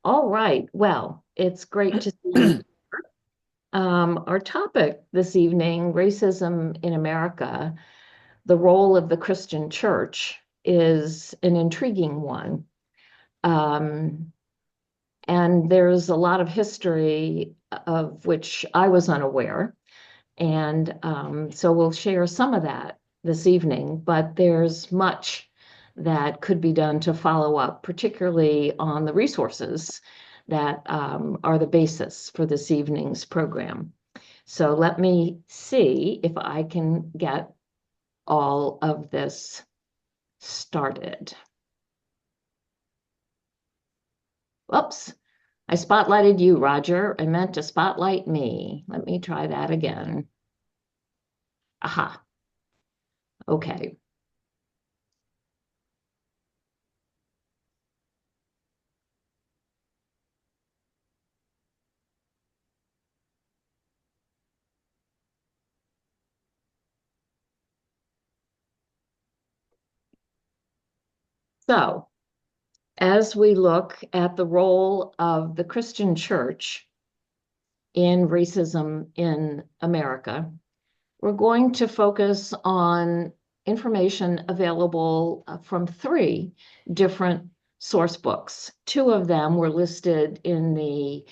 All right. Well, it's great to see you. Our topic this evening, racism in America, the role of the Christian church, is an intriguing one. Um, and there's a lot of history of which I was unaware. And so we'll share some of that this evening, but there's much that could be done to follow up, particularly on the resources that are the basis for this evening's program. So let me see if I can get all of this started. Whoops, I spotlighted you, Roger. I meant to spotlight me. Let me try that again. Aha, okay. So as we look at the role of the Christian church in racism in America, we're going to focus on information available from three different source books. Two of them were listed in the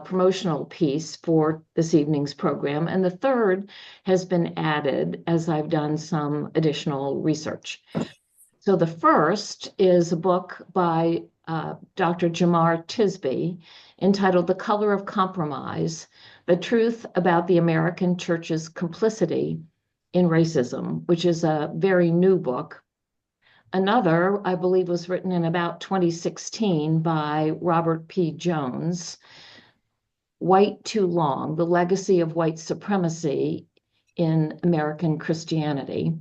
promotional piece for this evening's program, and the third has been added as I've done some additional research. So the first is a book by Dr. Jamar Tisby entitled The Color of Compromise, The Truth About the American Church's Complicity in Racism, which is a very new book. Another, I believe, was written in about 2016 by Robert P. Jones, White Too Long, The Legacy of White Supremacy in American Christianity.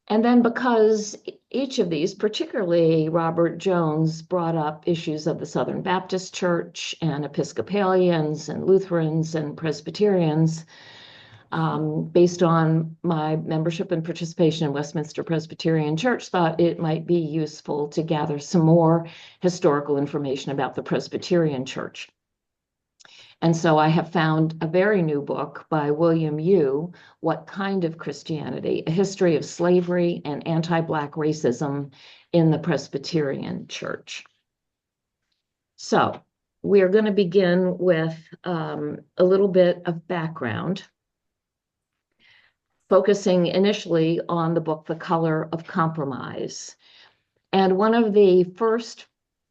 And then because each of these, particularly Robert Jones, brought up issues of the Southern Baptist Church and Episcopalians and Lutherans and Presbyterians, based on my membership and participation in Westminster Presbyterian Church, thought it might be useful to gather some more historical information about the Presbyterian Church. And so I have found a very new book by William Yu, What Kind of Christianity? A History of Slavery and Anti-Black Racism in the Presbyterian Church. So we are going to begin with a little bit of background, focusing initially on the book, The Color of Compromise. And one of the first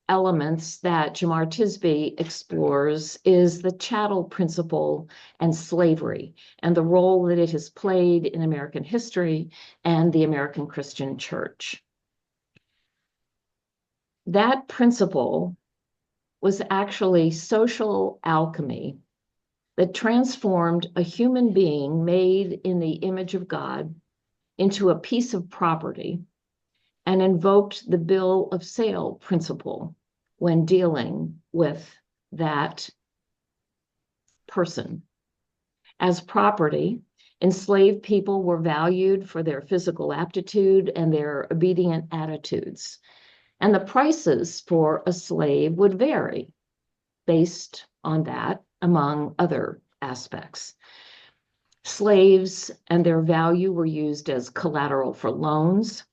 elements that Jamar Tisby explores is the chattel principle and slavery and the role that it has played in American history and the American Christian church. That principle was actually social alchemy that transformed a human being made in the image of God into a piece of property and invoked the bill of sale principle when dealing with that person. As property, enslaved people were valued for their physical aptitude and their obedient attitudes. And the prices for a slave would vary based on that, among other aspects. Slaves and their value were used as collateral for loans,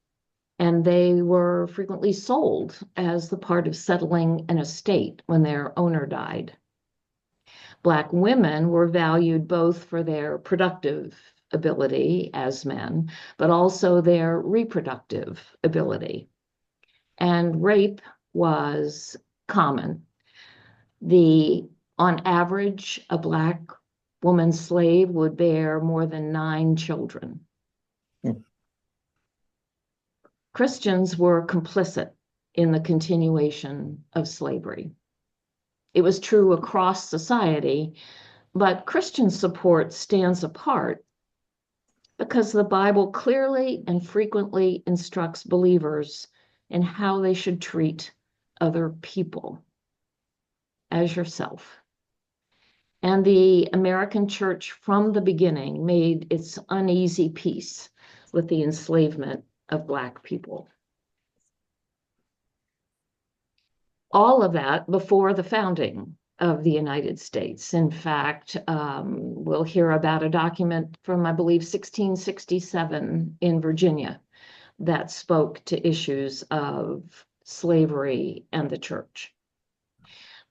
and they were frequently sold as the part of settling an estate when their owner died. Black women were valued both for their productive ability as men, but also their reproductive ability. And rape was common. On average, a Black woman slave would bear more than 9 children. Christians were complicit in the continuation of slavery. It was true across society, but Christian support stands apart because the Bible clearly and frequently instructs believers in how they should treat other people as yourself. And the American church from the beginning made its uneasy peace with the enslavement of Black people. all of that before the founding of the United States. In fact, we'll hear about a document from, I believe, 1667 in Virginia that spoke to issues of slavery and the church.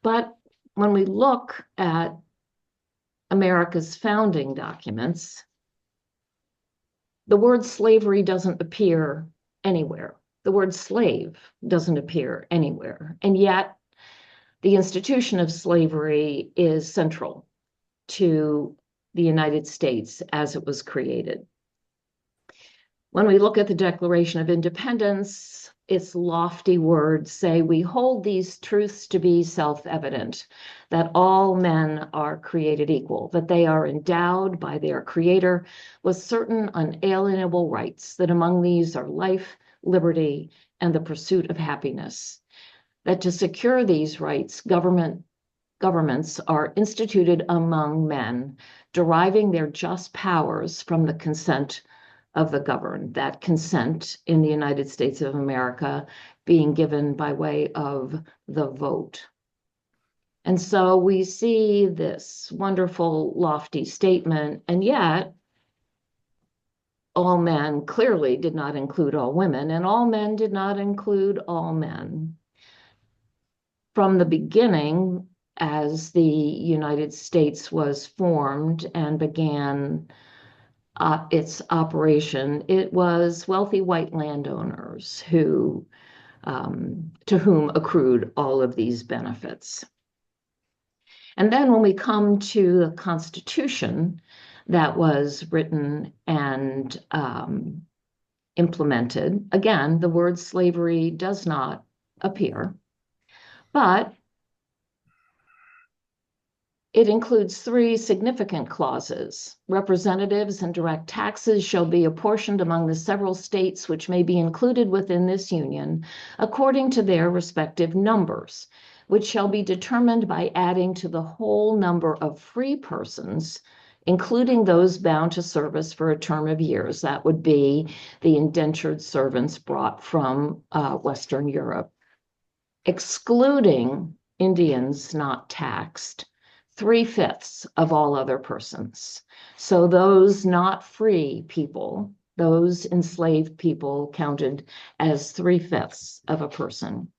But when we look at America's founding documents, the word slavery doesn't appear anywhere. The word slave doesn't appear anywhere. And yet, the institution of slavery is central to the United States as it was created. When we look at the Declaration of Independence, its lofty words say, "We hold these truths to be self-evident, that all men are created equal, that they are endowed by their Creator with certain unalienable rights, that among these are life, liberty, and the pursuit of happiness, that to secure these rights, governments are instituted among men, deriving their just powers from the consent of the governed," that consent in the United States of America being given by way of the vote. And so we see this wonderful, lofty statement, and yet all men clearly did not include all women, and all men did not include all men. From the beginning, as the United States was formed and began its operation, it was wealthy white landowners who, to whom accrued all of these benefits. And then when we come to the Constitution that was written and implemented, again, the word slavery does not appear, but it includes 3 significant clauses. Representatives and direct taxes shall be apportioned among the several states which may be included within this union according to their respective numbers, which shall be determined by adding to the whole number of free persons, including those bound to service for a term of years. That would be the indentured servants brought from Western Europe, excluding Indians not taxed, 3/5 of all other persons. So those not free people, those enslaved people, counted as 3/5 of a person.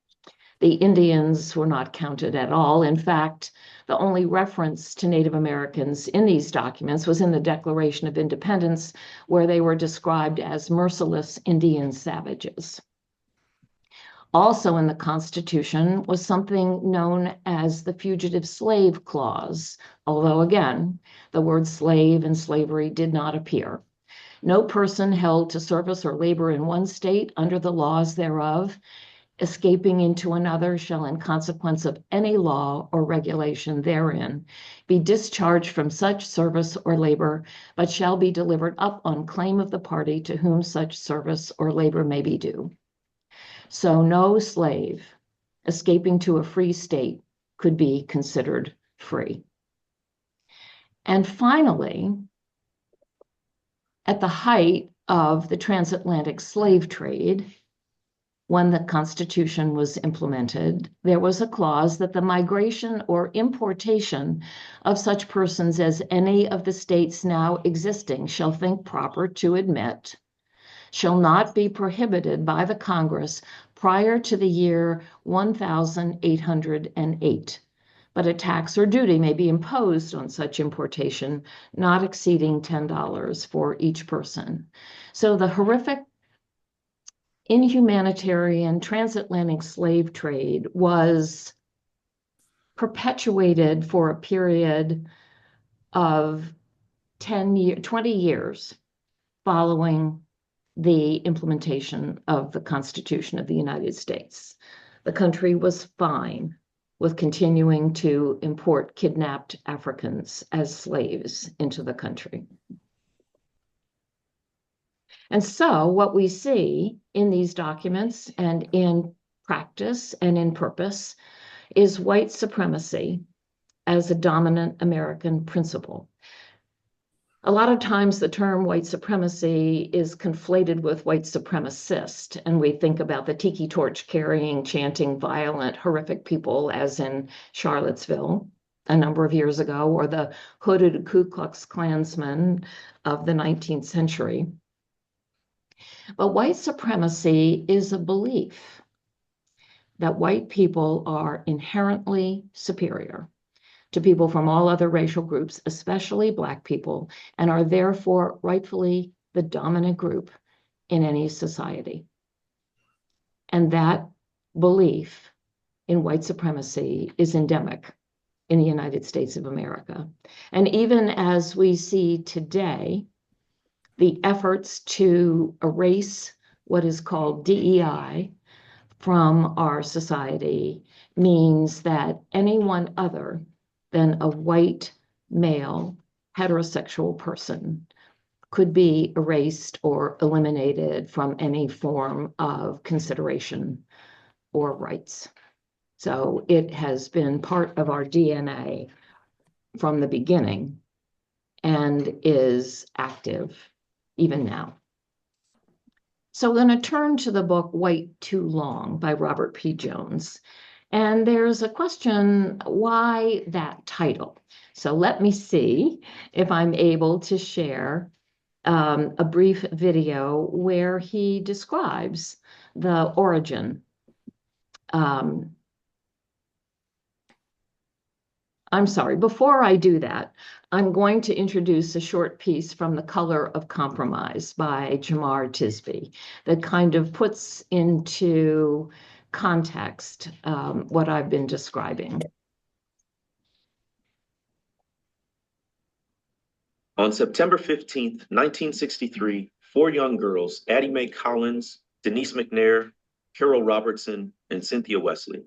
The Indians were not counted at all. In fact, the only reference to Native Americans in these documents was in the Declaration of Independence, where they were described as merciless Indian savages. Also in the Constitution was something known as the Fugitive Slave Clause, although again, the word slave and slavery did not appear. No person held to service or labor in one state under the laws thereof, escaping into another, shall in consequence of any law or regulation therein be discharged from such service or labor, but shall be delivered up on claim of the party to whom such service or labor may be due. So no slave escaping to a free state could be considered free. And finally, at the height of the transatlantic slave trade, when the Constitution was implemented, there was a clause that the migration or importation of such persons as any of the states now existing shall think proper to admit shall not be prohibited by the Congress prior to the year 1808, but a tax or duty may be imposed on such importation not exceeding $10 for each person. So the horrific inhumanitarian transatlantic slave trade was perpetuated for a period of 20 years following the implementation of the Constitution of the United States. The country was fine with continuing to import kidnapped Africans as slaves into the country. And so what we see in these documents and in practice and in purpose is white supremacy as a dominant American principle. A lot of times the term white supremacy is conflated with white supremacist, and we think about the tiki torch carrying, chanting, violent, horrific people, as in Charlottesville a number of years ago, or the hooded Ku Klux Klansmen of the 19th century. But white supremacy is a belief that white people are inherently superior to people from all other racial groups, especially Black people, and are therefore rightfully the dominant group in any society. And that belief in white supremacy is endemic in the United States of America. And even as we see today, the efforts to erase what is called DEI from our society means that anyone other than a white male heterosexual person could be erased or eliminated from any form of consideration or rights. So it has been part of our DNA from the beginning and is active even now. So I'm going to turn to the book White Too Long by Robert P. Jones. And there's a question, why that title? So let me see if I'm able to share a brief video where he describes the origin. I'm sorry, before I do that, I'm going to introduce a short piece from The Color of Compromise by Jamar Tisby that kind of puts into context what I've been describing. On September 15th, 1963, 4 young girls, Addie Mae Collins, Denise McNair, Carol Robertson, and Cynthia Wesley,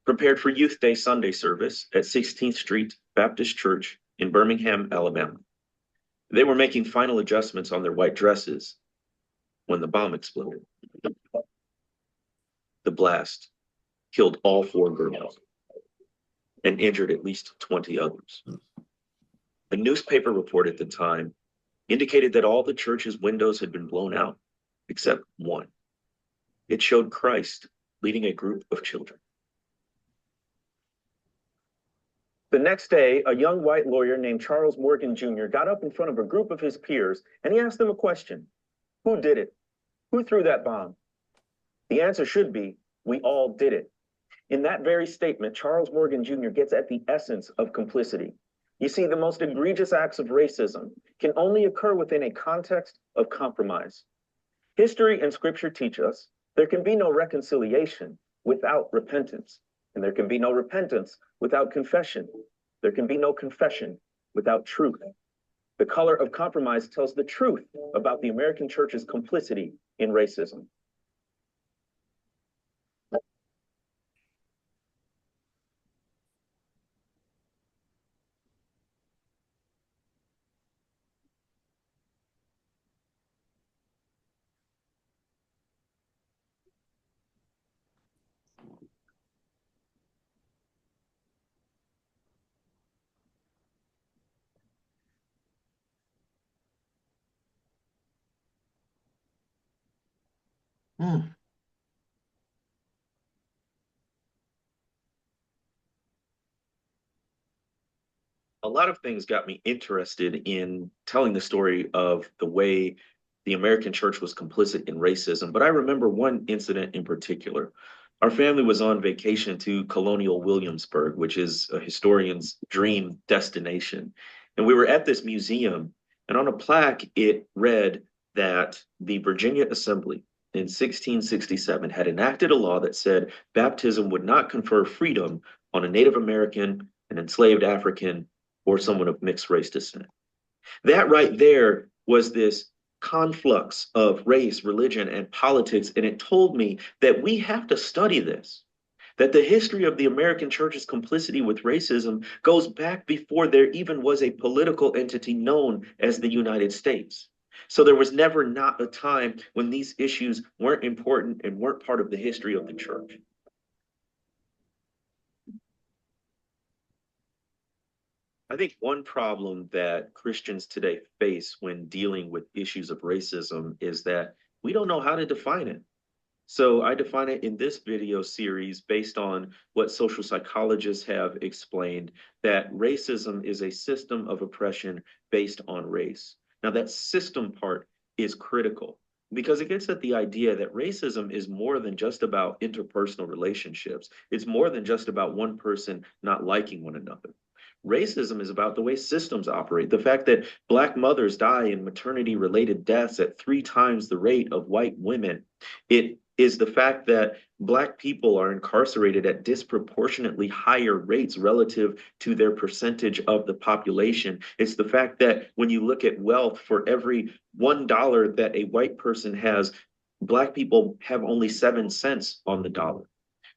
prepared for Youth Day Sunday service at 16th Street Baptist Church in Birmingham, Alabama. They were making final adjustments on their white dresses when the bomb exploded. The blast killed all 4 girls and injured at least 20 others. A newspaper report at the time indicated that all the church's windows had been blown out, except one. It showed Christ leading a group of children. The next day, a young white lawyer named Charles Morgan Jr. got up in front of a group of his peers and he asked them a question. Who did it? Who threw that bomb? The answer should be, we all did it. In that very statement, Charles Morgan Jr. gets at the essence of complicity. You see, the most egregious acts of racism can only occur within a context of compromise. History and scripture teach us there can be no reconciliation without repentance, and there can be no repentance without confession. There can be no confession without truth. The Color of Compromise tells the truth about the American church's complicity in racism. A lot of things got me interested in telling the story of the way the American church was complicit in racism. But I remember one incident in particular. Our family was on vacation to colonial Williamsburg, which is a historian's dream destination. And we were at this museum, and on a plaque, it read that the Virginia Assembly in 1667 had enacted a law that said baptism would not confer freedom on a Native American, an enslaved African, or someone of mixed race descent. That right there was this conflux of race, religion, and politics. And it told me that we have to study this, that the history of the American church's complicity with racism goes back before there even was a political entity known as the United States. So there was never not a time when these issues weren't important and weren't part of the history of the church. I think one problem that Christians today face when dealing with issues of racism is that we don't know how to define it. So I define it in this video series based on what social psychologists have explained, that racism is a system of oppression based on race. Now, that system part is critical because it gets at the idea that racism is more than just about interpersonal relationships. It's more than just about one person not liking one another. Racism is about the way systems operate. The fact that Black mothers die in maternity related deaths at 3 times the rate of white women. It is the fact that Black people are incarcerated at disproportionately higher rates relative to their percentage of the population. It's the fact that when you look at wealth, for every $1 that a white person has, Black people have only 7 cents on the dollar.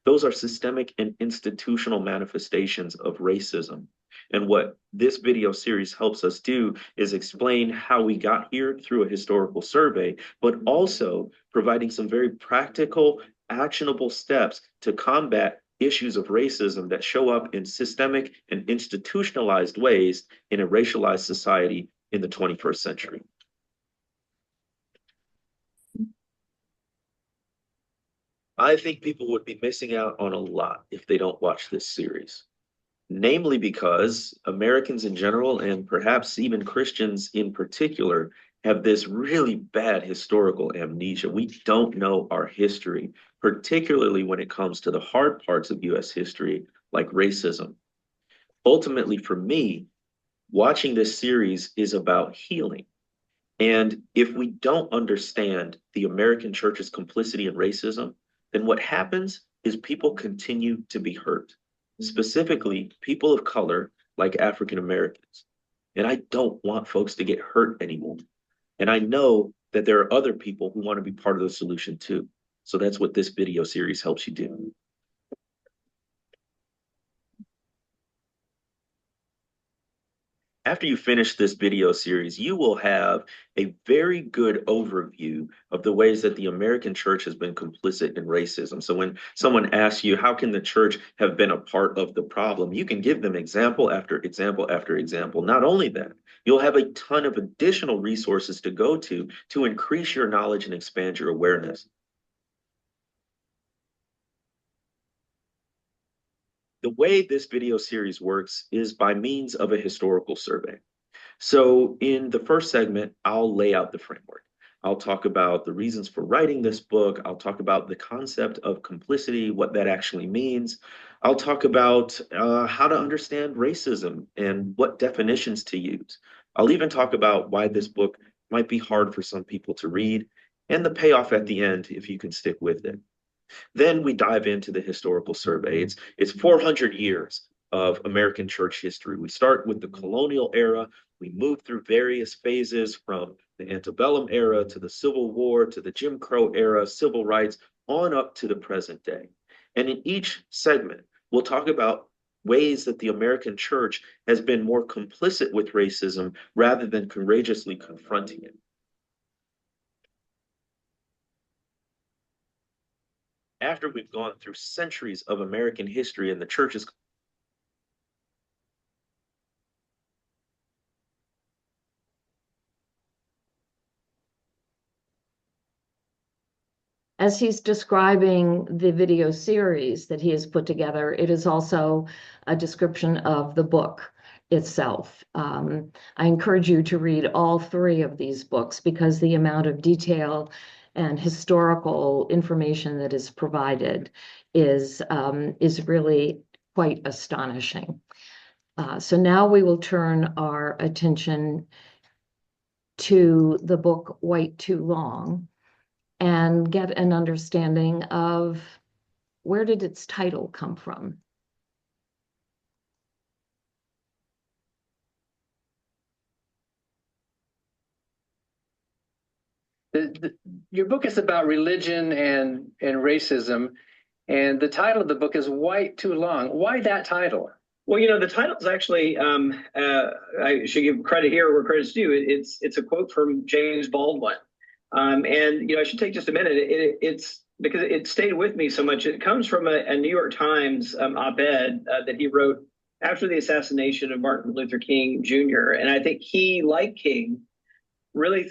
Those are systemic and institutional manifestations of racism. And what this video series helps us do is explain how we got here through a historical survey, but also providing some very practical, actionable steps to combat issues of racism that show up in systemic and institutionalized ways in a racialized society in the 21st century. I think people would be missing out on a lot if they don't watch this series, namely because Americans in general, and perhaps even Christians in particular, have this really bad historical amnesia. We don't know our history, particularly when it comes to the hard parts of US history, like racism. Ultimately, for me, watching this series is about healing. And if we don't understand the American church's complicity in racism, then what happens is people continue to be hurt, specifically people of color like African Americans. And I don't want folks to get hurt anymore. And I know that there are other people who want to be part of the solution too. So that's what this video series helps you do. After you finish this video series, you will have a very good overview of the ways that the American church has been complicit in racism. So when someone asks you, how can the church have been a part of the problem? You can give them example after example after example. Not only that, you'll have a ton of additional resources to go to increase your knowledge and expand your awareness. The way this video series works is by means of a historical survey. So in the first segment, I'll lay out the framework. I'll talk about the reasons for writing this book. I'll talk about the concept of complicity, what that actually means. I'll talk about how to understand racism and what definitions to use. I'll even talk about why this book might be hard for some people to read and the payoff at the end if you can stick with it. Then we dive into the historical survey. It's 400 years of American church history. We start with the colonial era. We move through various phases from the antebellum era to the Civil War to the Jim Crow era, civil rights, on up to the present day. And in each segment, we'll talk about ways that the American church has been more complicit with racism rather than courageously confronting it. After we've gone through centuries of American history and the church's As he's describing the video series that he has put together, it is also a description of the book itself. I encourage you to read all 3 of these books because the amount of detail and historical information that is provided is really quite astonishing. So now we will turn our attention to the book White Too Long and get an understanding of where did its title come from. Your book is about religion and racism, and the title of the book is White Too Long. Why that title? Well, the title is actually, I should give credit here where credit's due. It's a quote from James Baldwin. And, I should take just a minute. It's because it stayed with me so much. It comes from a New York Times op-ed that he wrote after the assassination of Martin Luther King Jr. And I think he, like King, really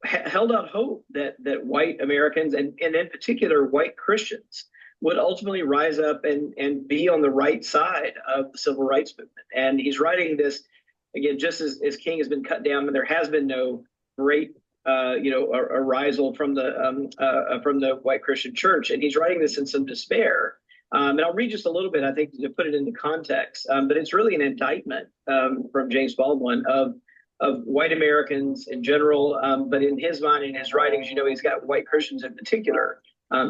held out hope that white Americans and in particular white Christians would ultimately rise up and be on the right side of the civil rights movement. And he's writing this again, just as King has been cut down, and there has been no great arisal from the white Christian church, and he's writing this in some despair. And I'll read just a little bit, I think, to put it into context. But it's really an indictment from James Baldwin of white Americans in general, but in his mind, in his writings, he's got white Christians in particular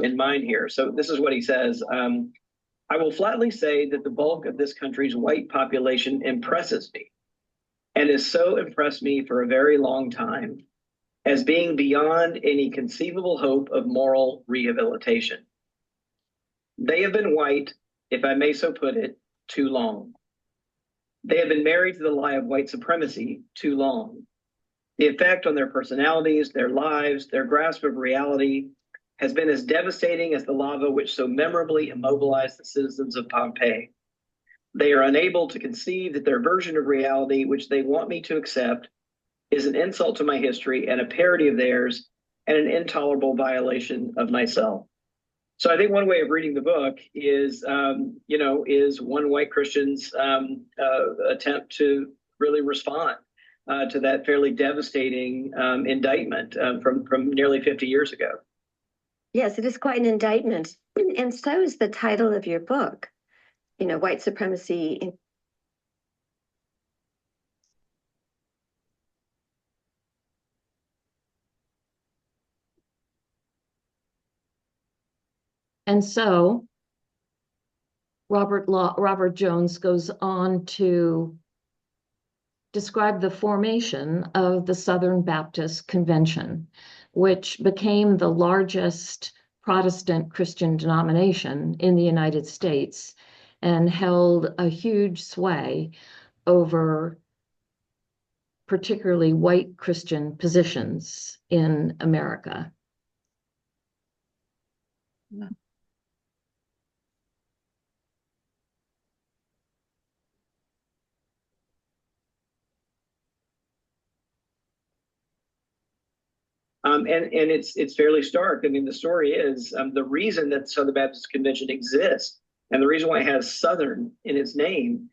in mind here. So this is what he says. I will flatly say that the bulk of this country's white population impresses me, and has so impressed me for a very long time, as being beyond any conceivable hope of moral rehabilitation. They have been white, if I may so put it, too long. They have been married to the lie of white supremacy too long. The effect on their personalities, their lives, their grasp of reality has been as devastating as the lava which so memorably immobilized the citizens of Pompeii. They are unable to conceive that their version of reality, which they want me to accept, is an insult to my history and a parody of theirs and an intolerable violation of myself. So I think one way of reading the book is one white Christian's attempt to really respond to that fairly devastating indictment from nearly 50 years ago. Yes, it is quite an indictment. And so is the title of your book, white supremacy. And so Robert Jones goes on to describe the formation of the Southern Baptist Convention, which became the largest Protestant Christian denomination in the United States and held a huge sway over particularly white Christian positions in America. Yeah. And it's fairly stark. I mean, the story is the reason that the Southern Baptist Convention exists and the reason why it has Southern in its name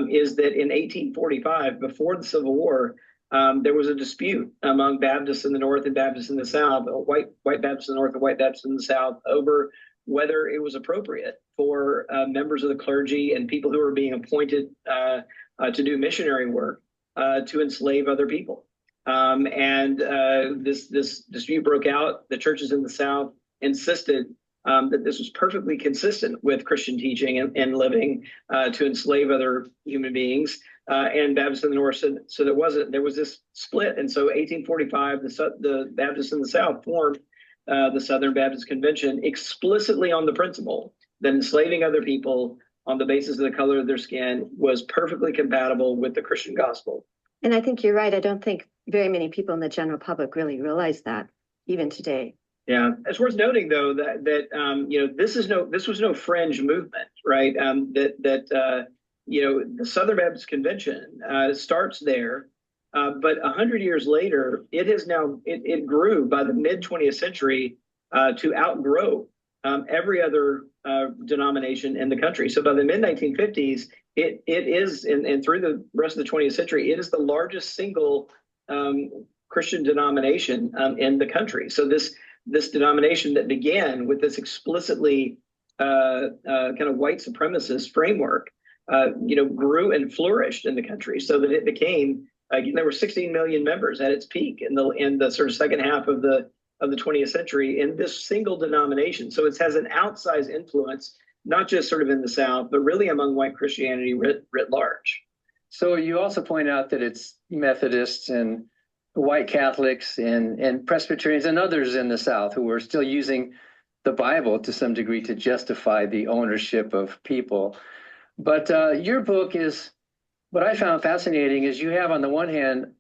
is that in 1845, before the Civil War, there was a dispute among Baptists in the North and Baptists in the South, white Baptists in the North and white Baptists in the South, over whether it was appropriate for members of the clergy and people who were being appointed to do missionary work to enslave other people. This dispute broke out. The churches in the South insisted that this was perfectly consistent with Christian teaching and living to enslave other human beings. And Baptists in the North said, so there was this split. And so 1845, the Baptists in the South formed the Southern Baptist Convention explicitly on the principle that enslaving other people on the basis of the color of their skin was perfectly compatible with the Christian gospel. And I think you're right. I don't think very many people in the general public really realize that, even today. Yeah, it's worth noting though that this was no fringe movement, right? The Southern Baptist Convention starts there, but 100 years later, it grew by the mid 20th century to outgrow every other denomination in the country. So by the mid 1950s, it is, and through the rest of the 20th century, it is the largest single Christian denomination in the country. So this denomination that began with this explicitly kind of white supremacist framework, grew and flourished in the country, so that it became there were 16 million members at its peak in the sort of second half of the 20th century in this single denomination. So it has an outsized influence, not just sort of in the South, but really among white Christianity writ large. So you also point out that it's Methodists and white Catholics and Presbyterians and others in the South who are still using the Bible to some degree to justify the ownership of people. But your book is, what I found fascinating is you have on the one hand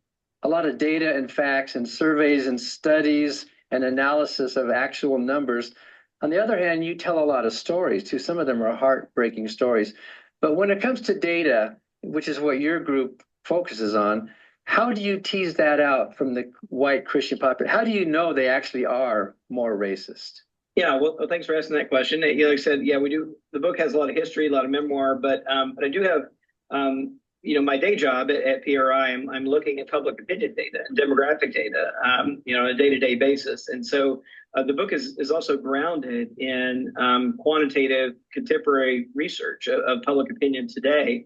a lot of data and facts and surveys and studies and analysis of actual numbers. On the other hand, you tell a lot of stories too. Some of them are heartbreaking stories. But when it comes to data, which is what your group focuses on, how do you tease that out from the white Christian population? How do you know they actually are more racist? Yeah, well, thanks for asking that question. Like I said, yeah, we do. The book has a lot of history, a lot of memoir, but I do have, my day job at PRI. I'm looking at public opinion data and demographic data, on a day-to-day basis. And so the book is also grounded in quantitative contemporary research of public opinion today.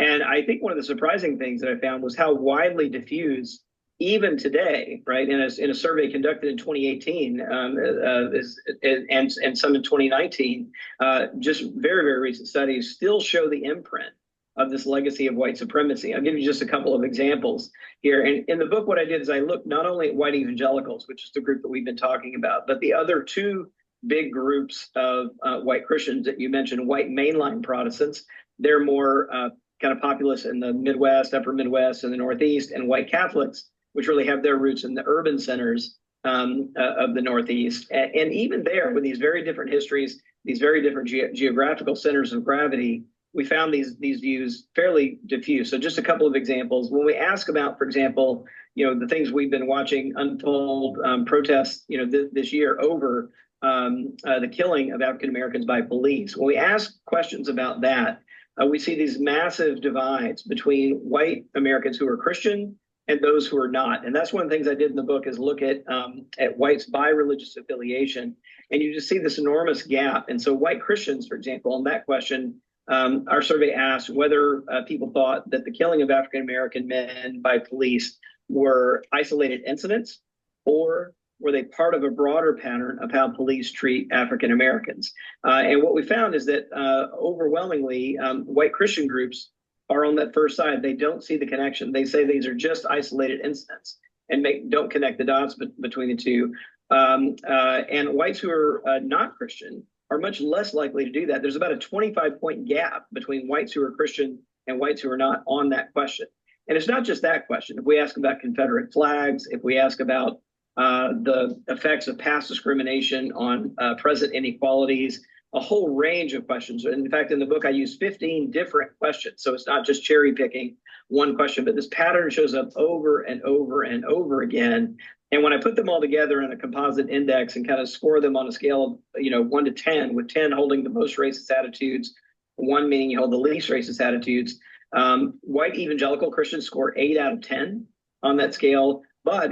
And I think one of the surprising things that I found was how widely diffused, even today, right, in a survey conducted in 2018 and some in 2019, just very, very recent studies still show the imprint of this legacy of white supremacy. I'll give you just a couple of examples here. And in the book, what I did is I looked not only at white evangelicals, which is the group that we've been talking about, but the other two big groups of white Christians that you mentioned, white mainline Protestants. They're more kind of populous in the Midwest, upper Midwest, and the Northeast, and white Catholics, which really have their roots in the urban centers of the Northeast. And even there, with these very different histories, these very different geographical centers of gravity, we found these views fairly diffuse. So just a couple of examples. When we ask about, for example, the things we've been watching unfold, protests, this year over the killing of African Americans by police. When we ask questions about that, we see these massive divides between white Americans who are Christian and those who are not. And that's one of the things I did in the book is look at whites by religious affiliation. And you just see this enormous gap. And so white Christians, for example, on that question, our survey asked whether people thought that the killing of African American men by police were isolated incidents, or were they part of a broader pattern of how police treat African Americans? And what we found is that overwhelmingly, white Christian groups are on that first side. They don't see the connection. They say these are just isolated incidents and don't connect the dots between the two. And whites who are not Christian are much less likely to do that. There's about a 25-point gap between whites who are Christian and whites who are not on that question. And it's not just that question. If we ask about Confederate flags, if we ask about the effects of past discrimination on present inequalities, a whole range of questions. In fact, in the book, I use 15 different questions. So it's not just cherry picking one question, but this pattern shows up over and over and over again. And when I put them all together in a composite index and kind of score them on a scale of 1 to 10, with 10 holding the most racist attitudes, 1 meaning you hold the least racist attitudes, white evangelical Christians score 8 out of 10 on that scale. But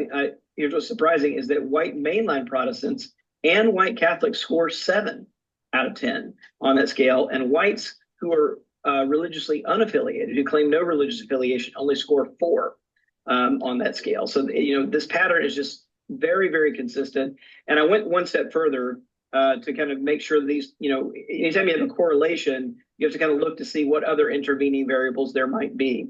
here's what's surprising is that white mainline Protestants and white Catholics score 7 out of 10 on that scale. And whites who are religiously unaffiliated, who claim no religious affiliation, only score 4 on that scale. So, this pattern is just very, very consistent. And I went one step further to kind of make sure these, anytime you have a correlation, you have to kind of look to see what other intervening variables there might be.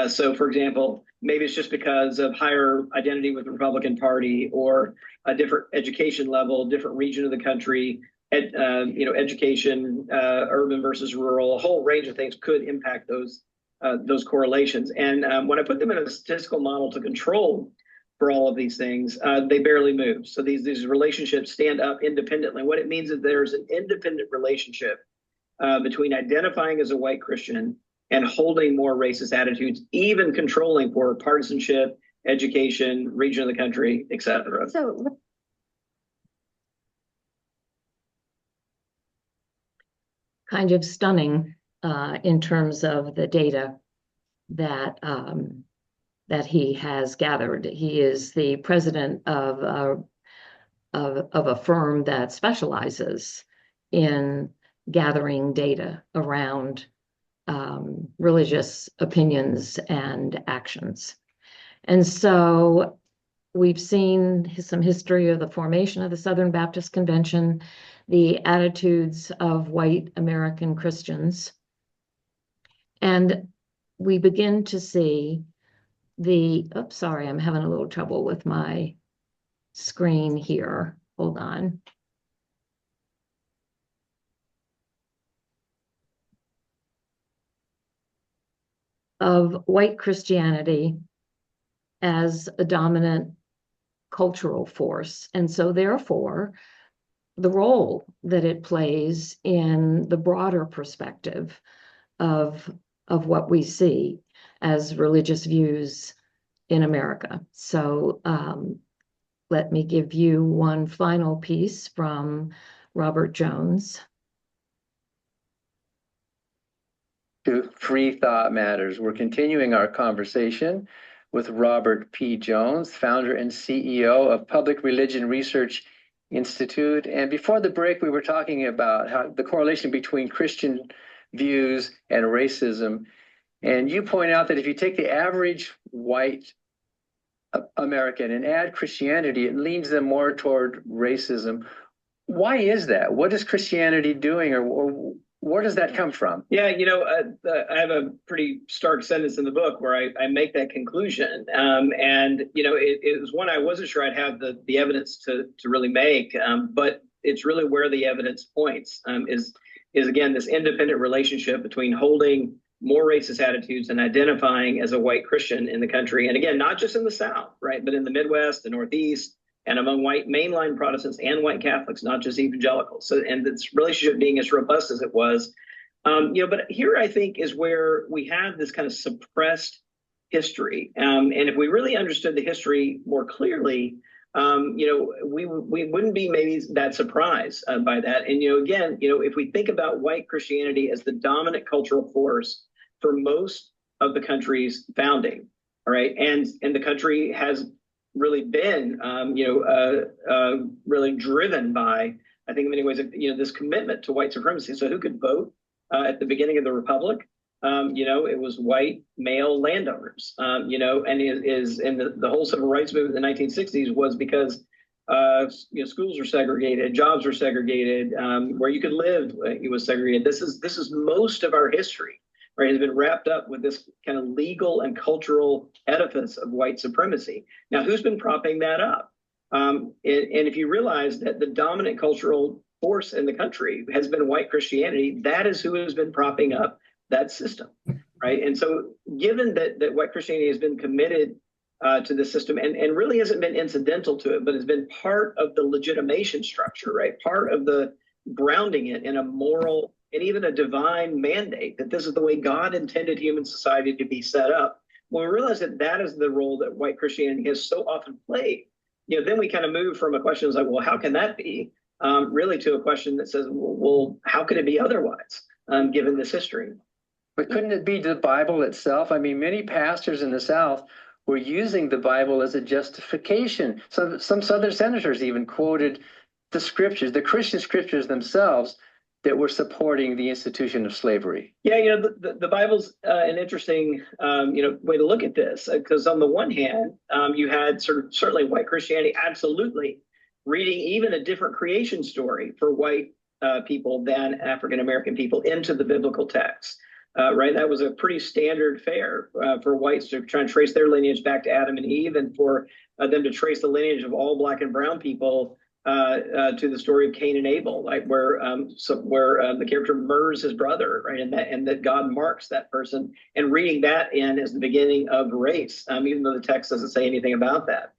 So, for example, maybe it's just because of higher identity with the Republican Party, or a different education level, different region of the country, education, urban versus rural, a whole range of things could impact those correlations. And when I put them in a statistical model to control for all of these things, they barely move. So these relationships stand up independently. What it means is there's an independent relationship between identifying as a white Christian and holding more racist attitudes, even controlling for partisanship, education, region of the country, et cetera. So kind of stunning in terms of the data that that he has gathered. He is the president of a firm that specializes in gathering data around religious opinions and actions. And so we've seen some history of the formation of the Southern Baptist Convention, the attitudes of white American Christians. And we begin to see oops, sorry, I'm having a little trouble with my screen here. Hold on. Of white Christianity as a dominant cultural force. And so therefore, the role that it plays in the broader perspective of what we see as religious views in America. So let me give you one final piece from Robert Jones. To Free Thought Matters. We're continuing our conversation with Robert P. Jones, founder and CEO of Public Religion Research Institute. And before the break, we were talking about how the correlation between Christian views and racism. And you point out that if you take the average white American and add Christianity, it leans them more toward racism. Why is that? What is Christianity doing, or where does that come from? Yeah, I have a pretty stark sentence in the book where I make that conclusion. And, it was one I wasn't sure I'd have the evidence to really make, but it's really where the evidence points, is again, this independent relationship between holding more racist attitudes and identifying as a white Christian in the country. And again, not just in the South, right, but in the Midwest, the Northeast, and among white mainline Protestants and white Catholics, not just evangelicals. So, and this relationship being as robust as it was, but here I think is where we have this kind of suppressed history. And if we really understood the history more clearly, we wouldn't be maybe that surprised by that. And, again, if we think about white Christianity as the dominant cultural force for most of the country's founding, all right, and the country has really been, really driven by, I think in many ways, this commitment to white supremacy. So who could vote at the beginning of the Republic? It was white male landowners, and the whole civil rights movement in the 1960s was because, schools were segregated, jobs were segregated, where you could live, it was segregated. This is most of our history, right, has been wrapped up with this kind of legal and cultural edifice of white supremacy. Now, who's been propping that up? And if you realize that the dominant cultural force in the country has been white Christianity, that is who has been propping up that system, right? And so given that white Christianity has been committed to the system and really hasn't been incidental to it, but has been part of the legitimation structure, right? Part of the grounding it in a moral and even a divine mandate that this is the way God intended human society to be set up. When we realize that that is the role that white Christianity has so often played, then we kind of move from a question that's like, well, how can that be? Really to a question that says, well, how could it be otherwise, given this history? But couldn't it be the Bible itself? I mean, many pastors in the South were using the Bible as a justification. Some Southern senators even quoted the scriptures, the Christian scriptures themselves, that were supporting the institution of slavery. Yeah, the Bible's an interesting, way to look at this, because on the one hand, you had certainly white Christianity absolutely reading even a different creation story for white people than African American people into the biblical text. Right, that was a pretty standard fare for whites to try and trace their lineage back to Adam and Eve, and for them to trace the lineage of all Black and brown people to the story of Cain and Abel, like where the character murders his brother, right, and that God marks that person, and reading that in as the beginning of race, even though the text doesn't say anything about that.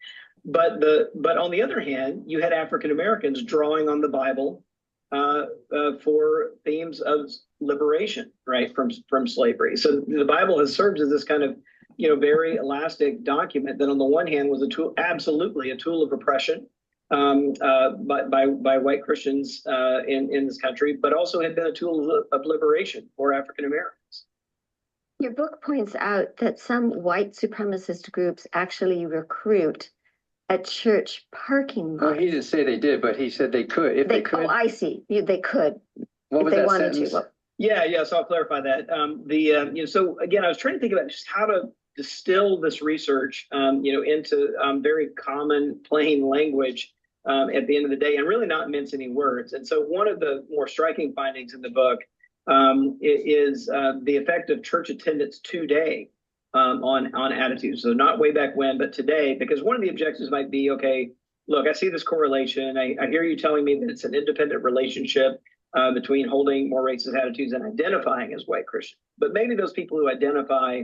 But on the other hand, you had African Americans drawing on the Bible for themes of liberation, right, from slavery. So the Bible has served as this kind of very elastic document that on the one hand was absolutely a tool of oppression, but by white Christians in this country, but also had been a tool of liberation for African Americans. Your book points out that some white supremacist groups actually recruit a church parking lot. Well, he didn't say they did, but he said they could. If they could. Oh, I see. They could. What if was they that wanted sentence? to. Well, Yeah. So I'll clarify that. So again, I was trying to think about just how to distill this research, into very common, plain language at the end of the day, and really not mince any words. And so one of the more striking findings in the book is the effect of church attendance today on attitudes. So not way back when, but today, because one of the objectives might be, okay, look, I see this correlation. I hear you telling me that it's an independent relationship between holding more racist attitudes and identifying as white Christian. But maybe those people who identify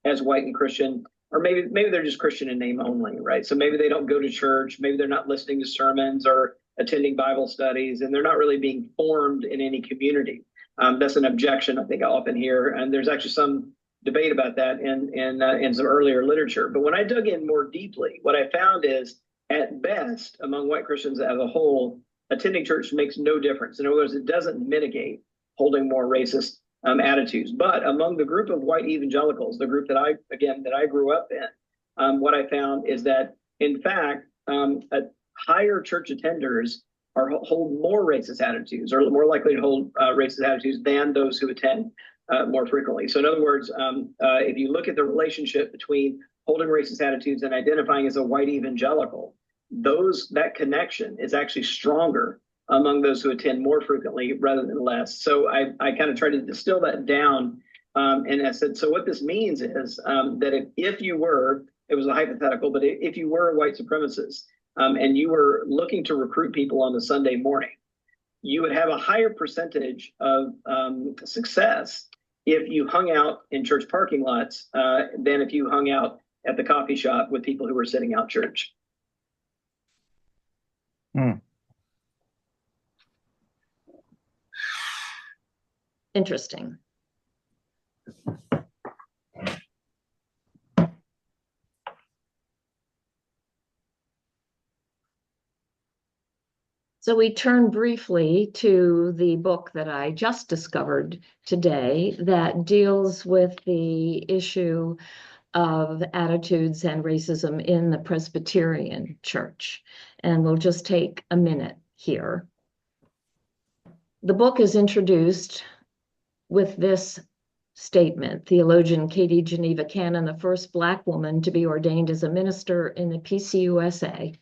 as white and Christian, or maybe they're just Christian in name only, right? So maybe they don't go to church, maybe they're not listening to sermons or attending Bible studies, and they're not really being formed in any community. That's an objection I think I often hear, and there's actually some debate about that in some earlier literature. But when I dug in more deeply, what I found is, at best, among white Christians as a whole, attending church makes no difference. In other words, it doesn't mitigate holding more racist attitudes. But among the group of white evangelicals, the group that I grew up in, what I found is that, in fact, higher church attenders hold more racist attitudes, or more likely to hold racist attitudes than those who attend more frequently. So in other words, if you look at the relationship between holding racist attitudes and identifying as a white evangelical, that connection is actually stronger among those who attend more frequently rather than less. So I kind of tried to distill that down. And I said, so what this means is that if you were, it was a hypothetical, but if you were a white supremacist and you were looking to recruit people on a Sunday morning, you would have a higher percentage of success if you hung out in church parking lots than if you hung out at the coffee shop with people who were sitting out church. Interesting. So we turn briefly to the book that I just discovered today that deals with the issue of attitudes and racism in the Presbyterian Church. And we'll just take a minute here. The book is introduced with this statement: theologian Katie Geneva Cannon, the first Black woman to be ordained as a minister in the PCUSA,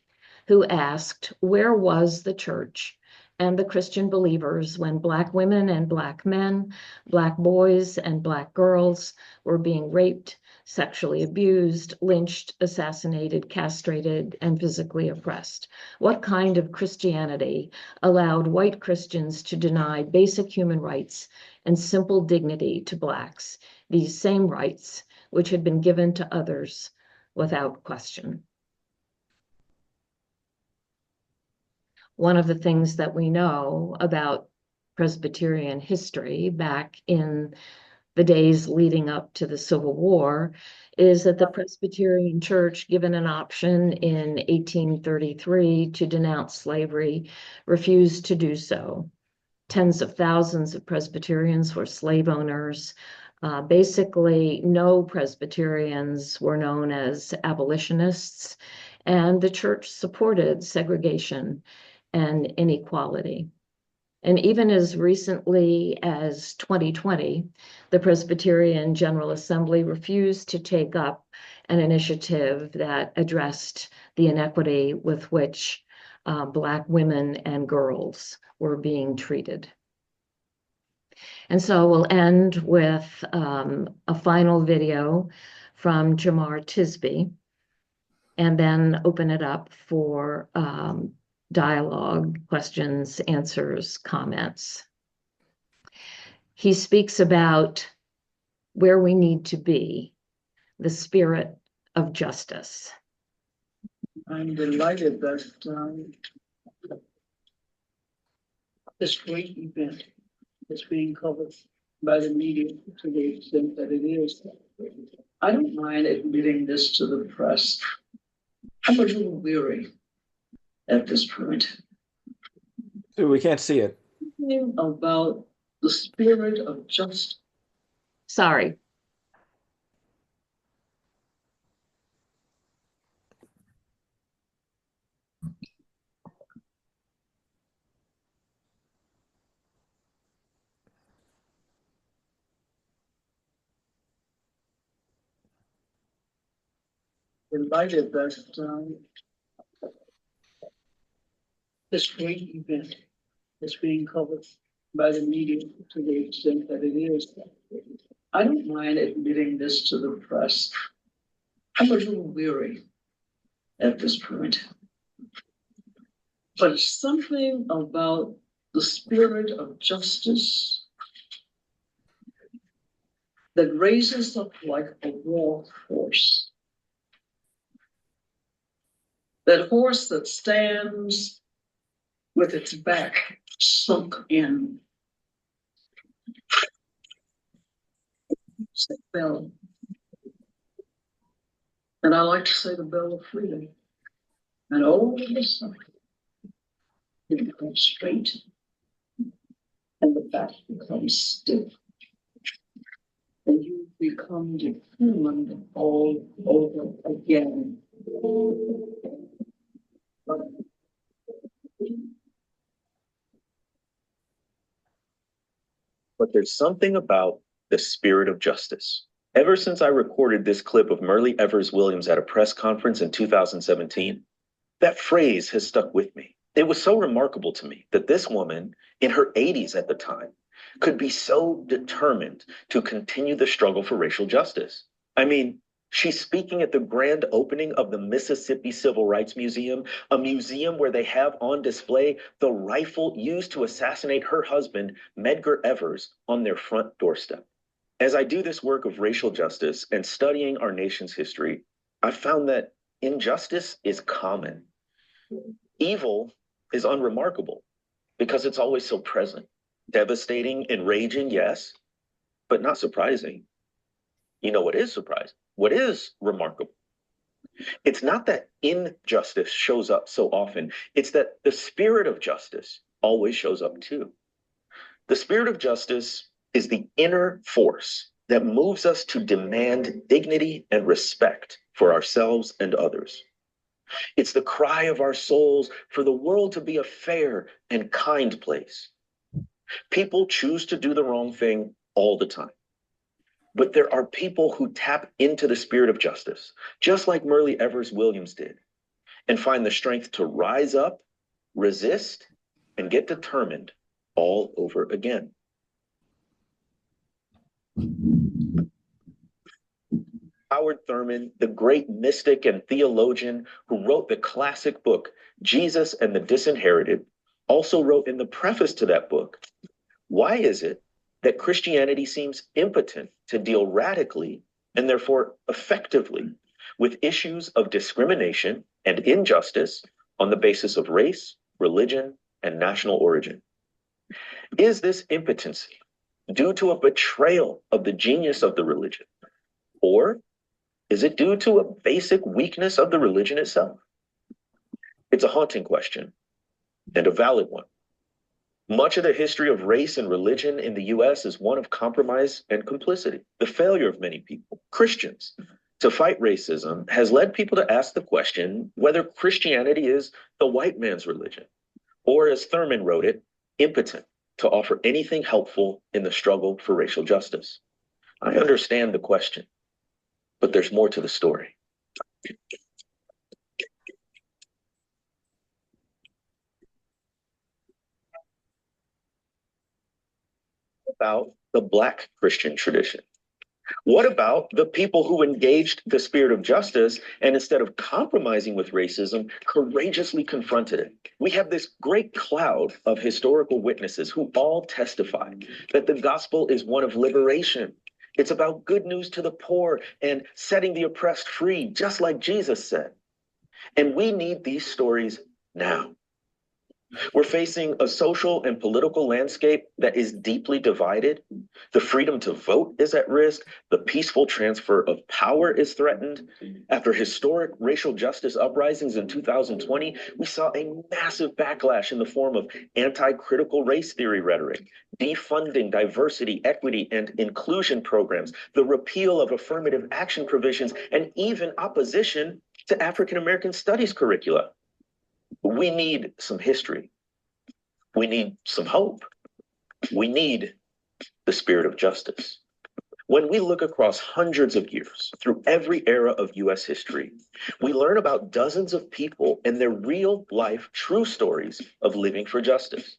who asked, where was the church and the Christian believers when Black women and Black men, Black boys and Black girls were being raped, sexually abused, lynched, assassinated, castrated, and physically oppressed? What kind of Christianity allowed white Christians to deny basic human rights and simple dignity to Blacks, these same rights which had been given to others without question? One of the things that we know about Presbyterian history back in the days leading up to the Civil War is that the Presbyterian Church, given an option in 1833 to denounce slavery, refused to do so. Tens of thousands of Presbyterians were slave owners. Basically, no Presbyterians were known as abolitionists, and the church supported segregation and inequality. And even as recently as 2020, the Presbyterian General Assembly refused to take up an initiative that addressed the inequity with which Black women and girls were being treated. And so we'll end with a final video from Jamar Tisby, and then open it up for dialogue, questions, answers, comments. He speaks about where we need to be, the spirit of justice. I'm delighted that this great event is being covered by the media to the extent that it is. I don't mind admitting this to the press. I'm a little weary at this point. Dude, we can't see it. About the spirit of justice. Sorry. Delighted that this great event is being covered by the media to the extent that it is. I don't mind admitting this to the press. I'm a little weary at this point. But something about the spirit of justice that raises up like a war horse. That horse that stands with its back sunk in, It's the bell. And I like to say the bell of freedom. And all of a sudden, it becomes straight and the back becomes stiff. And you become determined all over again. But there's something about the spirit of justice. Ever since I recorded this clip of Myrlie Evers Williams at a press conference in 2017, that phrase has stuck with me. It was so remarkable to me that this woman, in her 80s at the time, could be so determined to continue the struggle for racial justice. I mean, she's speaking at the grand opening of the Mississippi Civil Rights Museum, a museum where they have on display the rifle used to assassinate her husband, Medgar Evers, on their front doorstep. As I do this work of racial justice and studying our nation's history, I found that injustice is common. Evil is unremarkable because it's always so present. Devastating, enraging, yes, but not surprising. You know what is surprising? What is remarkable? It's not that injustice shows up so often, it's that the spirit of justice always shows up too. The spirit of justice is the inner force that moves us to demand dignity and respect for ourselves and others. It's the cry of our souls for the world to be a fair and kind place. People choose to do the wrong thing all the time. But there are people who tap into the spirit of justice, just like Myrlie Evers Williams did, and find the strength to rise up, resist, and get determined all over again. Howard Thurman, the great mystic and theologian who wrote the classic book, Jesus and the Disinherited, also wrote in the preface to that book, why is it that Christianity seems impotent to deal radically and therefore effectively with issues of discrimination and injustice on the basis of race, religion, and national origin? Is this impotency due to a betrayal of the genius of the religion? Or is it due to a basic weakness of the religion itself? It's a haunting question and a valid one. Much of the history of race and religion in the US is one of compromise and complicity. The failure of many people, Christians, to fight racism has led people to ask the question whether Christianity is the white man's religion, or as Thurman wrote it, impotent to offer anything helpful in the struggle for racial justice. I understand the question, but there's more to the story. About the Black Christian tradition? What about the people who engaged the spirit of justice and instead of compromising with racism, courageously confronted it? We have this great cloud of historical witnesses who all testify that the gospel is one of liberation. It's about good news to the poor and setting the oppressed free, just like Jesus said. And we need these stories now. We're facing a social and political landscape that is deeply divided. The freedom to vote is at risk. The peaceful transfer of power is threatened. After historic racial justice uprisings in 2020, we saw a massive backlash in the form of anti-critical race theory rhetoric, defunding diversity, equity, and inclusion programs, the repeal of affirmative action provisions, and even opposition to African American studies curricula. We need some history. We need some hope. We need the spirit of justice. When we look across hundreds of years through every era of US history, we learn about dozens of people and their real life true stories of living for justice.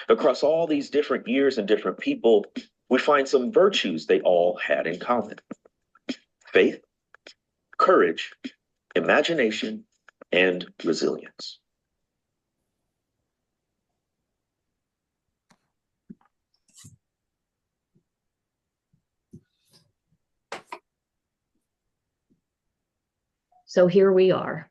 Across all these different years and different people, we find some virtues they all had in common: faith, courage, imagination, and resilience. So here we are.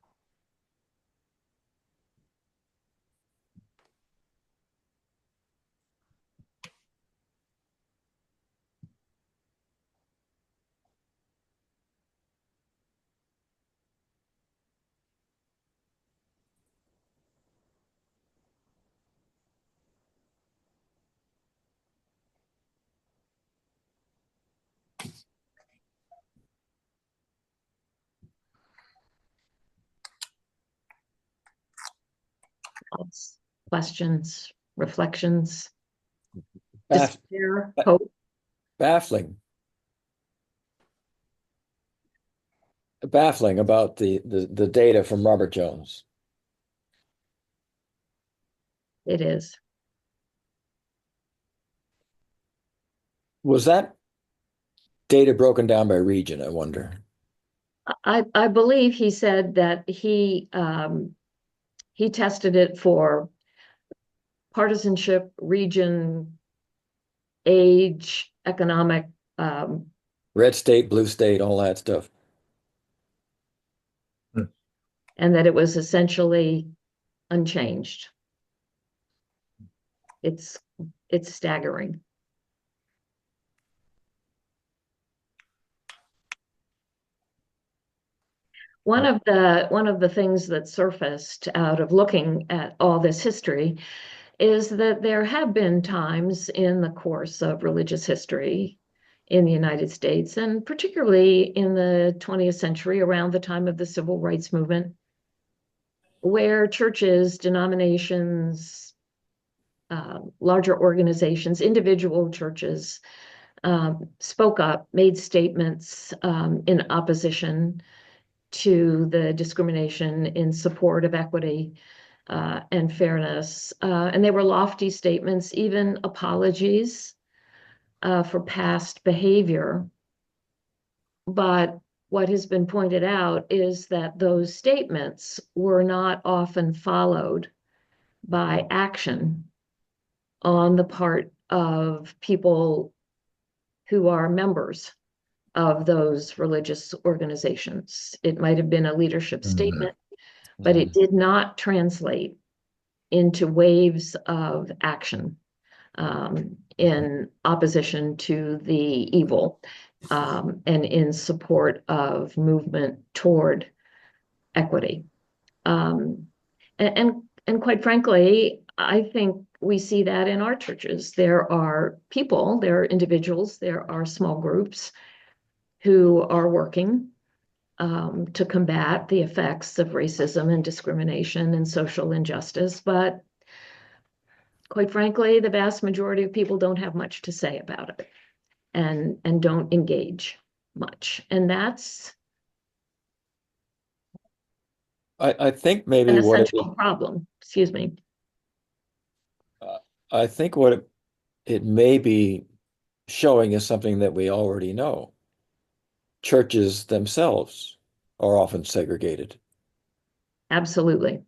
Comments, questions, reflections, Baff- despair, hope? baffling. Baffling about the data from Robert Jones. It is. Was that data broken down by region, I wonder? I believe he said that he tested it for partisanship, region, age, economic, Red state, blue state, all that stuff. and that it was essentially unchanged. It's staggering. One of the things that surfaced out of looking at all this history is that there have been times in the course of religious history in the United States, and particularly in the 20th century, around the time of the Civil Rights Movement, where churches, denominations, larger organizations, individual churches spoke up, made statements in opposition to the discrimination, in support of equity and fairness. And they were lofty statements, even apologies for past behavior. But what has been pointed out is that those statements were not often followed by action on the part of people who are members of those religious organizations. It might have been a leadership statement, but it did not translate into waves of action in opposition to the evil and in support of movement toward equity. And quite frankly, I think we see that in our churches. There are people, there are individuals, there are small groups who are working to combat the effects of racism and discrimination and social injustice. But quite frankly, the vast majority of people don't have much to say about it and don't engage much. And that's I think maybe an what essential problem. Excuse me. I think what it may be showing is something that we already know. Churches themselves are often segregated. Absolutely.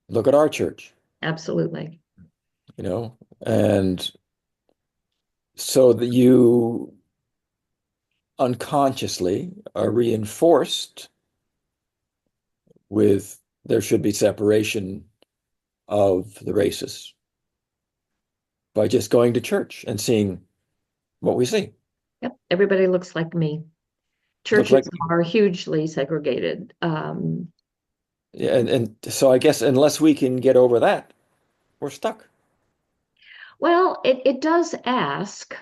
Look at our church, Absolutely. and so that you unconsciously are reinforced with there should be separation of the races by just going to church and seeing what we see. Yep. Everybody looks like me. Looks like Churches are hugely segregated. Yeah, and so I guess unless we can get over that, we're stuck. Well, it does ask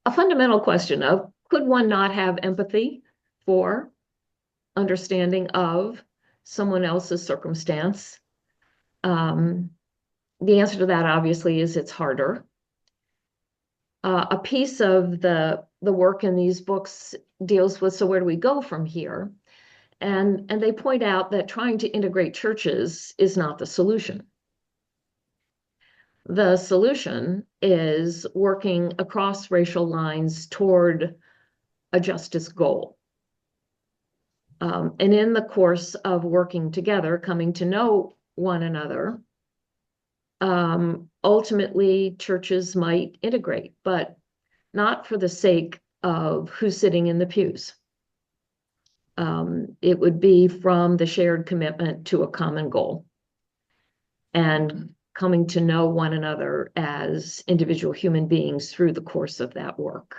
a fundamental question of, could one not have empathy for understanding of someone else's circumstance? The answer to that obviously is it's harder. A piece of the work in these books deals with, so where do we go from here? And they point out that trying to integrate churches is not the solution. The solution is working across racial lines toward a justice goal. And in the course of working together, coming to know one another, ultimately churches might integrate, but not for the sake of who's sitting in the pews. It would be from the shared commitment to a common goal and coming to know one another as individual human beings through the course of that work.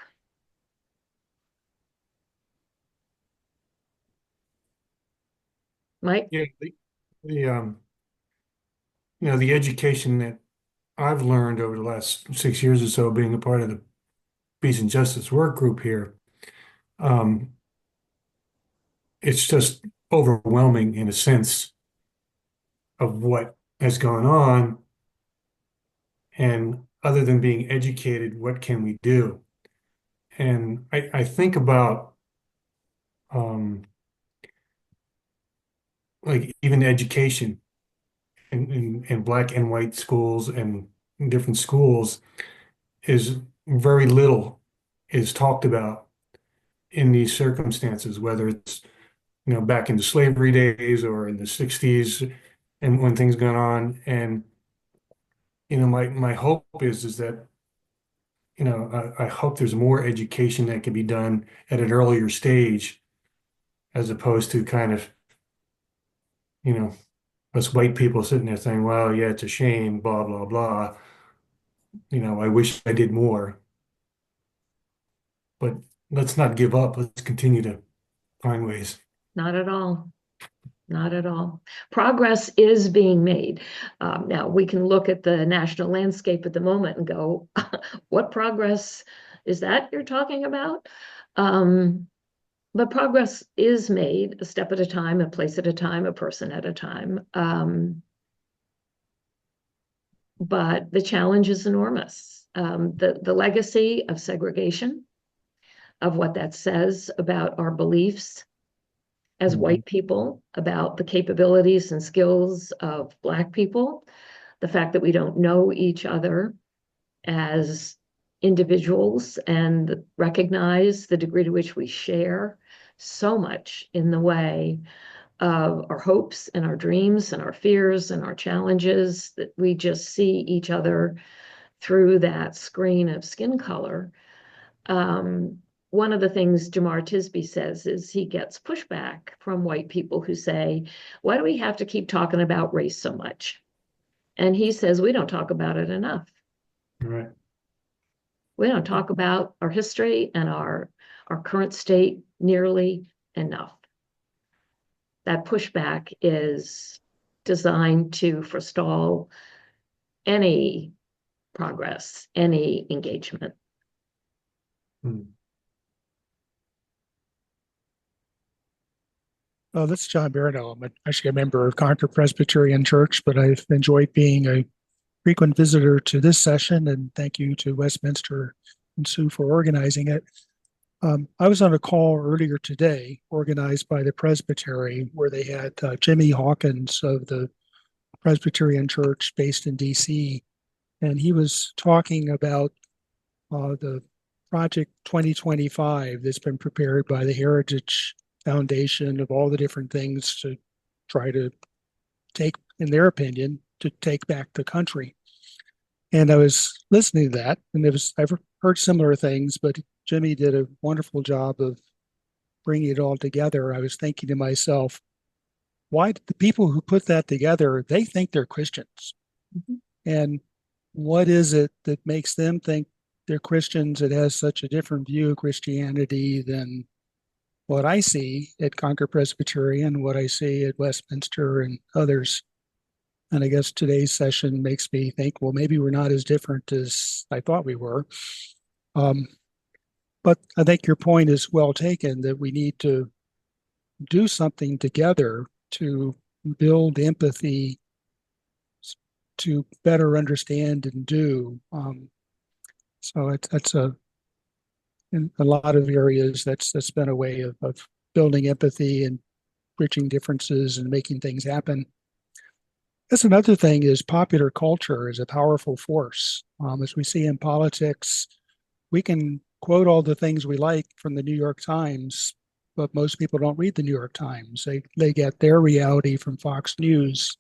Mike? Yeah, the education that I've learned over the last 6 years or so, being a part of the Peace and Justice Work Group here, it's just overwhelming in a sense of what has gone on. And other than being educated, what can we do? And I think about um, like even education in black and white schools and different schools is very little is talked about in these circumstances, whether it's back in the slavery days or in the 60s and when things going on. And my hope is that I hope there's more education that can be done at an earlier stage as opposed to kind of you know us white people sitting there saying, well, yeah, it's a shame, blah blah blah. I wish I did more, but let's not give up. Let's continue to find ways. Not at all. Not at all. Progress is being made. Now, we can look at the national landscape at the moment and go, what progress is that you're talking about? But progress is made a step at a time, a place at a time, a person at a time. But the challenge is enormous. The legacy of segregation, of what that says about our beliefs as white people, about the capabilities and skills of Black people, the fact that we don't know each other as individuals and recognize the degree to which we share so much in the way of our hopes and our dreams and our fears and our challenges, that we just see each other through that screen of skin color. One of the things Jamar Tisby says is he gets pushback from white people who say, why do we have to keep talking about race so much? And he says, we don't talk about it enough. Right. We don't talk about our history and our current state nearly enough. That pushback is designed to forestall any progress, any engagement. This is John Barrow. I'm actually a member of Concord Presbyterian Church, but I've enjoyed being a frequent visitor to this session, and thank you to Westminster and Sue for organizing it. I was on a call earlier today organized by the Presbytery where they had Jimmy Hawkins of the Presbyterian Church based in DC, and he was talking about the Project 2025 that's been prepared by the Heritage Foundation, of all the different things to try to take, in their opinion, to take back the country. And I was listening to that, and I've heard similar things, but Jimmy did a wonderful job of bringing it all together. I was thinking to myself, why did the people who put that together, they think they're Christians? Mm-hmm. And what is it that makes them think they're Christians that has such a different view of Christianity than what I see at Concord Presbyterian, what I see at Westminster and others? And I guess today's session makes me think, well, maybe we're not as different as I thought we were. But I think your point is well taken, that we need to do something together to build empathy, to better understand and do. So that's in a lot of areas, that's been a way of building empathy and bridging differences and making things happen. That's another thing, is popular culture is a powerful force. As we see in politics, we can quote all the things we like from the New York Times, but most people don't read the New York Times. They get their reality from Fox News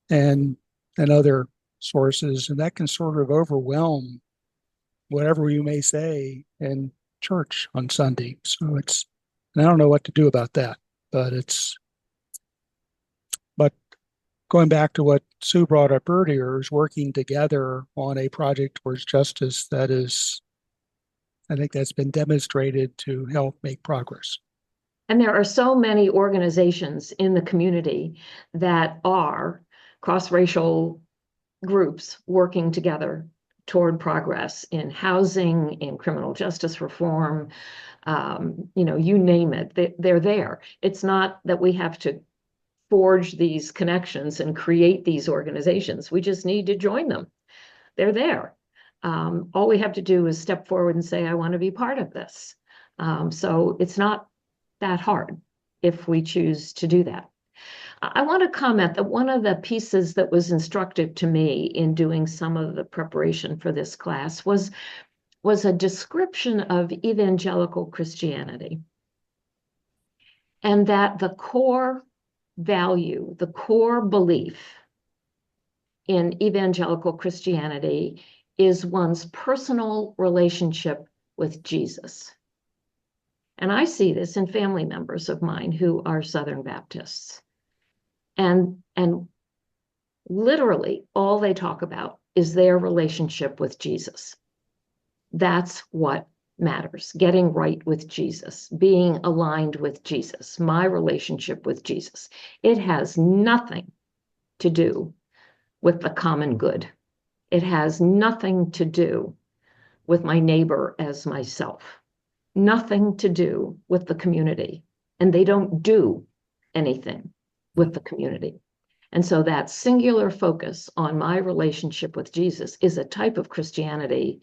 and other sources, and that can sort of overwhelm whatever you may say in church on Sunday. So and I don't know what to do about that, but going back to what Sue brought up earlier, is working together on a project towards justice that is, I think that's been demonstrated to help make progress. And there are so many organizations in the community that are cross-racial groups working together toward progress in housing, in criminal justice reform, you name it, they're there. It's not that we have to forge these connections and create these organizations. We just need to join them. They're there. All we have to do is step forward and say, I want to be part of this. So it's not that hard if we choose to do that. I want to comment that one of the pieces that was instructive to me in doing some of the preparation for this class was a description of evangelical Christianity. And that the core value, the core belief in evangelical Christianity is one's personal relationship with Jesus. And I see this in family members of mine who are Southern Baptists. And literally all they talk about is their relationship with Jesus. That's what matters. Getting right with Jesus, being aligned with Jesus, my relationship with Jesus. It has nothing to do with the common good. It has nothing to do with my neighbor as myself. Nothing to do with the community. And they don't do anything with the community. And so that singular focus on my relationship with Jesus is a type of Christianity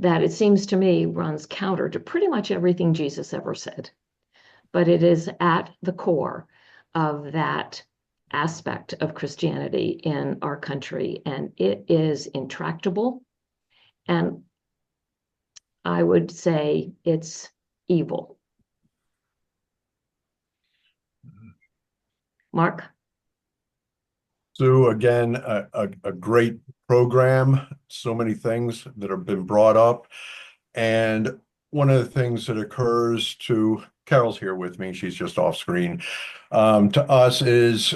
that it seems to me runs counter to pretty much everything Jesus ever said. But it is at the core of that aspect of Christianity in our country, and it is intractable. And I would say it's evil. Mark? Sue, again, a great program, so many things that have been brought up. And one of the things that occurs to, Carol's here with me, she's just off screen, to us is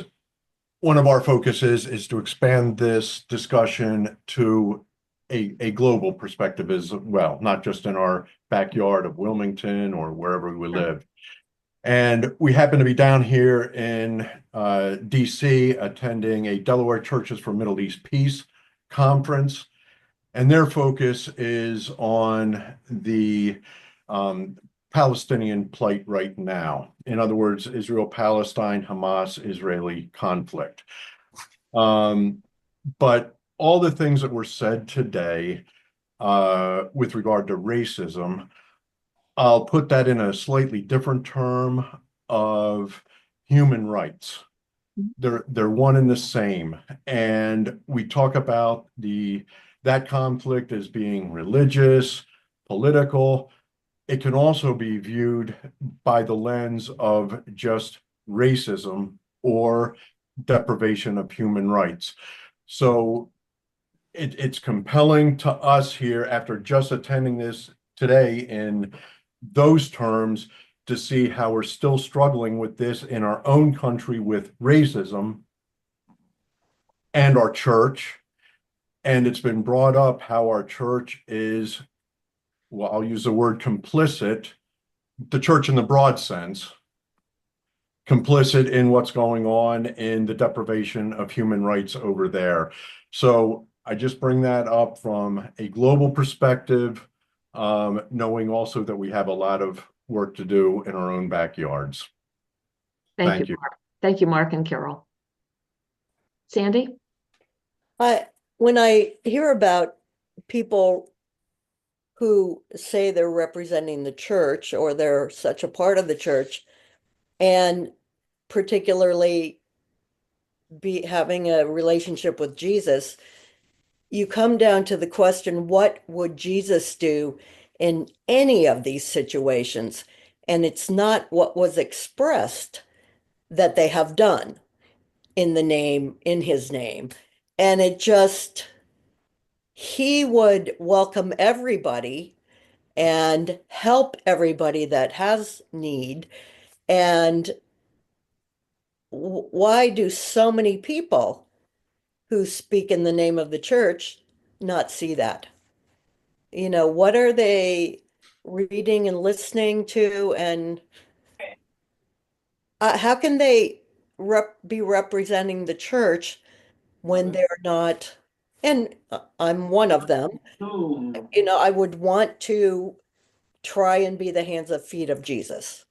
one of our focuses is to expand this discussion to a global perspective as well, not just in our backyard of Wilmington or wherever we live. And we happen to be down here in DC attending a Delaware Churches for Middle East Peace conference. And their focus is on the Palestinian plight right now. In other words, Israel-Palestine, Hamas-Israeli conflict. But all the things that were said today with regard to racism, I'll put that in a slightly different term of human rights. They're one and the same. And we talk about that conflict as being religious, political. It can also be viewed by the lens of just racism or deprivation of human rights. So it's compelling to us here after just attending this today in those terms to see how we're still struggling with this in our own country with racism and our church. And it's been brought up how our church is, well, I'll use the word complicit, the church in the broad sense, complicit in what's going on in the deprivation of human rights over there. So I just bring that up from a global perspective, knowing also that we have a lot of work to do in our own backyards. Thank you, Mark. Thank you, Mark and Carol. Sandy? When I hear about people who say they're representing the church or they're such a part of the church, and particularly be having a relationship with Jesus, you come down to the question, what would Jesus do in any of these situations? And it's not what was expressed that they have done in his name. And it just, he would welcome everybody and help everybody that has need. And why do so many people who speak in the name of the church not see that? You know, what are they reading and listening to? And how can they be representing the church when they're not? And I'm one of them. You know, I would want to try and be the hands and feet of Jesus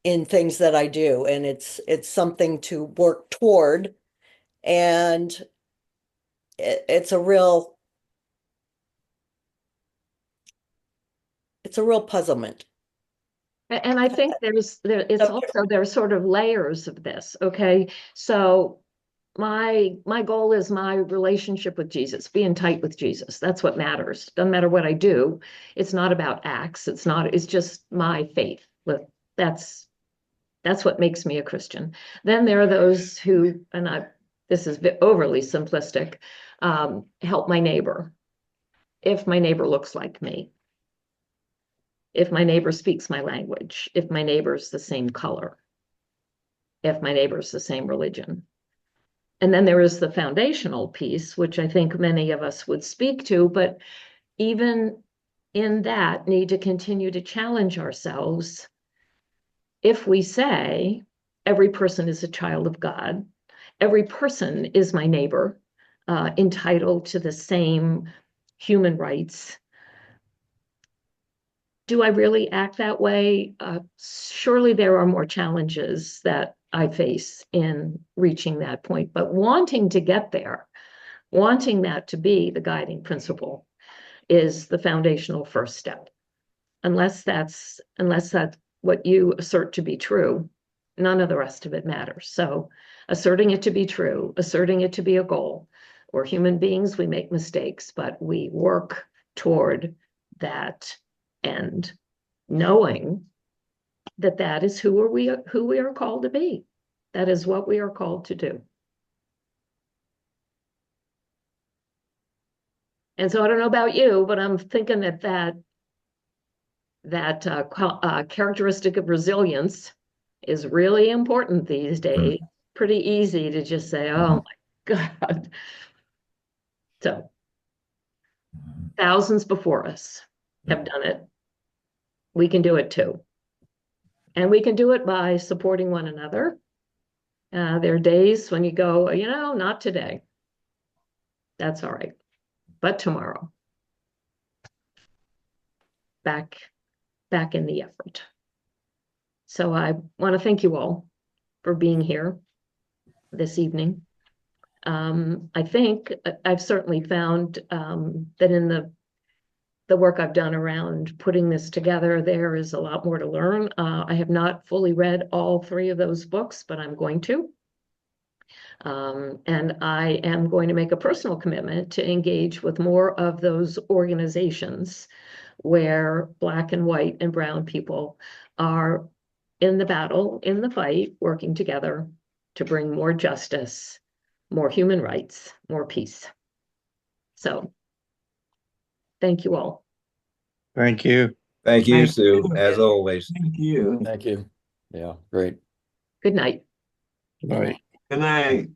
in things that I do, and it's something to work toward, and it's a real puzzlement. And I think there's sort of layers of this. Okay. So my goal is my relationship with Jesus, being tight with Jesus. That's what matters. Doesn't matter what I do. It's not about acts. It's just my faith. That's what makes me a Christian. Then there are those who, this is overly simplistic, help my neighbor. If my neighbor looks like me, if my neighbor speaks my language, if my neighbor's the same color, if my neighbor's the same religion. And then there is the foundational piece, which I think many of us would speak to, but even in that need to continue to challenge ourselves. If we say every person is a child of God, every person is my neighbor, entitled to the same human rights, do I really act that way? Surely there are more challenges that I face in reaching that point, but wanting to get there, wanting that to be the guiding principle is the foundational first step. Unless that's what you assert to be true, none of the rest of it matters. So asserting it to be true, asserting it to be a goal. We're human beings, we make mistakes, but we work toward that end, knowing that that is who we are called to be. That is what we are called to do. And so I don't know about you, but I'm thinking that characteristic of resilience is really important these days. Pretty easy to just say, oh my God. So thousands before us have done it. We can do it too. And we can do it by supporting one another. There are days when you go, not today. That's all right. But tomorrow. Back in the effort. So I want to thank you all for being here this evening. I think I've certainly found that in the work I've done around putting this together, there is a lot more to learn. I have not fully read all 3 of those books, but I'm going to. And I am going to make a personal commitment to engage with more of those organizations where Black and white and brown people are in the battle, in the fight, working together to bring more justice, more human rights, more peace. So thank you all. Thank you. Thank you, Thank Sue, you. as always. Thank you. Thank you. Yeah, great. Good night. Bye. Good night.